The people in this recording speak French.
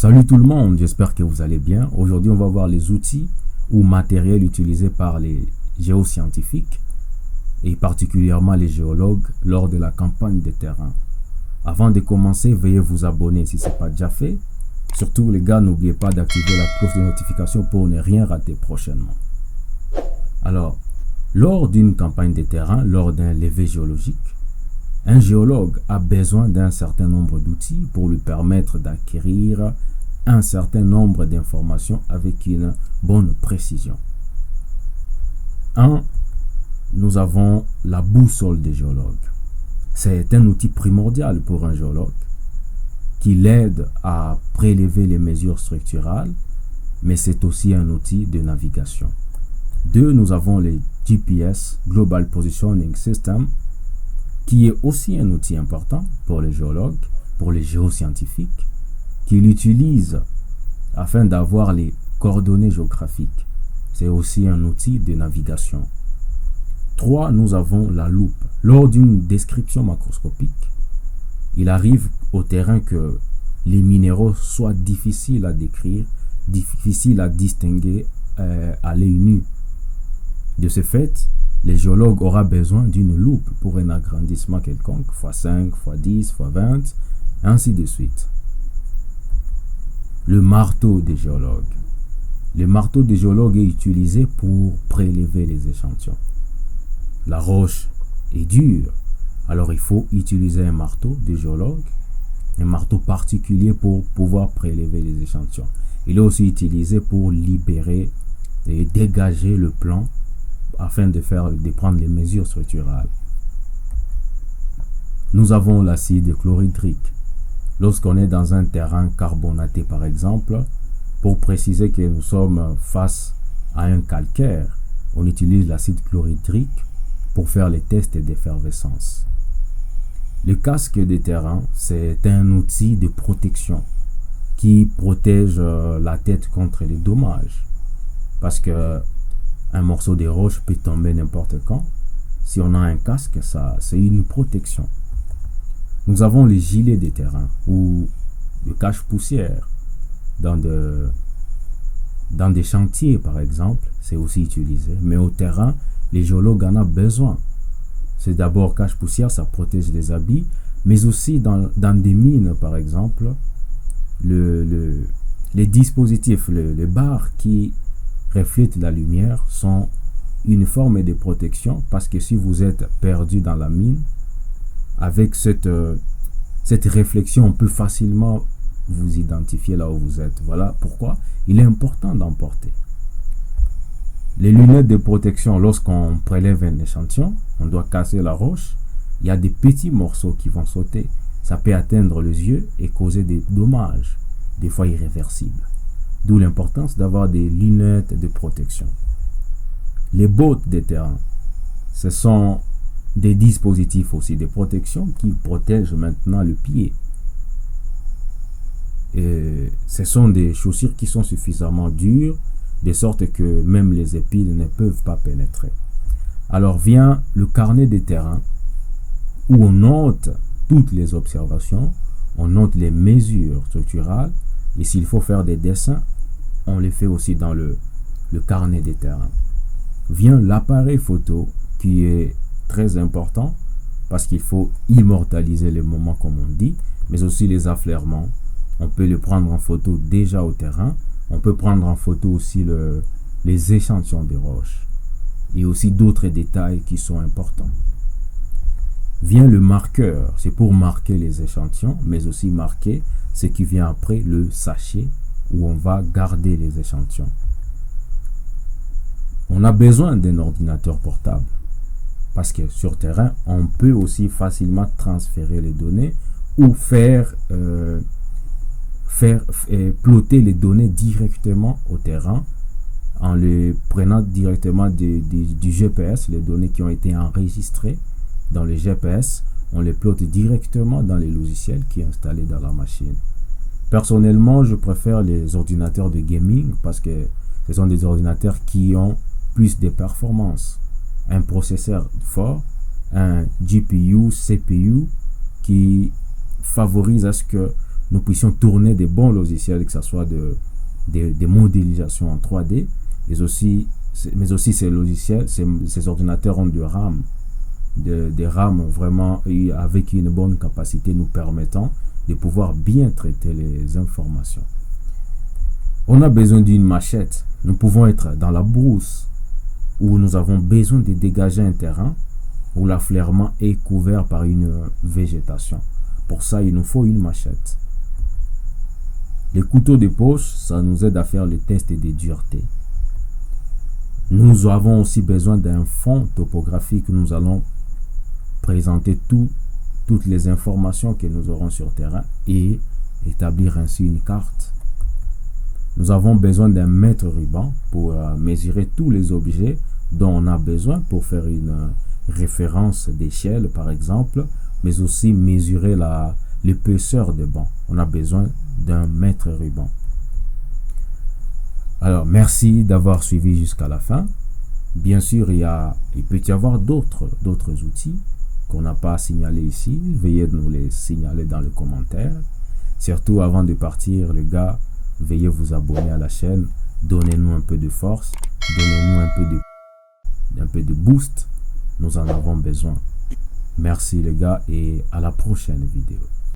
Salut tout le monde, j'espère que vous allez bien. Aujourd'hui, on va voir les outils ou matériels utilisés par les géoscientifiques et particulièrement les géologues lors de la campagne de terrain. Avant de commencer, veuillez vous abonner si ce n'est pas déjà fait. Surtout les gars, n'oubliez pas d'activer la cloche de notification pour ne rien rater prochainement. Alors, lors d'une campagne de terrain, lors d'un levé géologique, un géologue a besoin d'un certain nombre d'outils pour lui permettre d'acquérir un certain nombre d'informations avec une bonne précision. 1. Nous avons la boussole des géologues. C'est un outil primordial pour un géologue qui l'aide à prélever les mesures structurales, mais c'est aussi un outil de navigation. 2. Nous avons les GPS, Global Positioning System, qui est aussi un outil important pour les géologues, pour les géoscientifiques, qui l'utilisent afin d'avoir les coordonnées géographiques. C'est aussi un outil de navigation. 3. Nous avons la loupe. Lors d'une description macroscopique, il arrive au terrain que les minéraux soient difficiles à décrire, difficiles à distinguer à l'œil nu. De ce fait, le géologue aura besoin d'une loupe pour un agrandissement quelconque, x5, x10, x20, ainsi de suite. Le marteau des géologues. Le marteau des géologues est utilisé pour prélever les échantillons. La roche est dure, alors il faut utiliser un marteau de géologue, un marteau particulier pour pouvoir prélever les échantillons. Il est aussi utilisé pour libérer et dégager le plan afin de prendre les mesures structurales. Nous avons l'acide chlorhydrique. Lorsqu'on est dans un terrain carbonaté par exemple, pour préciser que nous sommes face à un calcaire, on utilise l'acide chlorhydrique pour faire les tests d'effervescence. Le casque de terrain, c'est un outil de protection qui protège la tête contre les dommages. Parce que un morceau de roche peut tomber n'importe quand. Si on a un casque, c'est une protection. Nous avons les gilets de terrain ou le cache-poussière. Dans des chantiers, par exemple, c'est aussi utilisé. Mais au terrain, les géologues en ont besoin. C'est d'abord cache-poussière, ça protège les habits. Mais aussi dans des mines, par exemple, les dispositifs, les barres qui reflètent la lumière sont une forme de protection parce que si vous êtes perdu dans la mine, avec cette réflexion, on peut facilement vous identifier là où vous êtes. Voilà pourquoi il est important d'en porter. Les lunettes de protection, lorsqu'on prélève un échantillon, on doit casser la roche, il y a des petits morceaux qui vont sauter. Ça peut atteindre les yeux et causer des dommages, des fois irréversibles. D'où l'importance d'avoir des lunettes de protection. Les bottes de terrain, ce sont des dispositifs aussi de protection qui protègent maintenant le pied. Et ce sont des chaussures qui sont suffisamment dures, de sorte que même les épines ne peuvent pas pénétrer. Alors vient le carnet de terrain, où on note toutes les observations, on note les mesures structurales, et s'il faut faire des dessins, on les fait aussi dans le carnet des terrains. Vient l'appareil photo qui est très important parce qu'il faut immortaliser les moments comme on dit, mais aussi les affleurements. On peut les prendre en photo déjà au terrain. On peut prendre en photo aussi les échantillons de roches et aussi d'autres détails qui sont importants. Vient le marqueur, c'est pour marquer les échantillons, mais aussi marquer ce qui vient après, le sachet où on va garder les échantillons. On a besoin d'un ordinateur portable parce que sur terrain, on peut aussi facilement transférer les données ou faire plotter les données directement au terrain en les prenant directement du GPS, les données qui ont été enregistrées dans le GPS, on les plotte directement dans les logiciels qui sont installés dans la machine. Personnellement, je préfère les ordinateurs de gaming parce que ce sont des ordinateurs qui ont plus de performance. Un processeur fort, un GPU, CPU qui favorise à ce que nous puissions tourner des bons logiciels, que ce soit des modélisations en 3D, mais aussi ces logiciels, ces ordinateurs ont des RAM vraiment avec une bonne capacité nous permettant de pouvoir bien traiter les informations. On a besoin d'une machette. Nous pouvons être dans la brousse où nous avons besoin de dégager un terrain où l'affleurement est couvert par une végétation. Pour ça, il nous faut une machette. Les couteaux de poche, ça nous aide à faire le test de dureté. Nous avons aussi besoin d'un fond topographique où nous allons présenter toutes les informations que nous aurons sur terrain et établir ainsi une carte. Nous avons besoin d'un mètre ruban pour mesurer tous les objets dont on a besoin pour faire une référence d'échelle par exemple, mais aussi mesurer l'épaisseur des bancs. On a besoin d'un mètre ruban. Alors, merci d'avoir suivi jusqu'à la fin. Bien sûr, il peut y avoir d'autres outils qu'on n'a pas signalés ici. Veuillez nous les signaler dans les commentaires. Surtout, avant de partir, les gars, veuillez vous abonner à la chaîne. Donnez-nous un peu de force. Donnez-nous un peu de boost. Nous en avons besoin. Merci les gars et à la prochaine vidéo.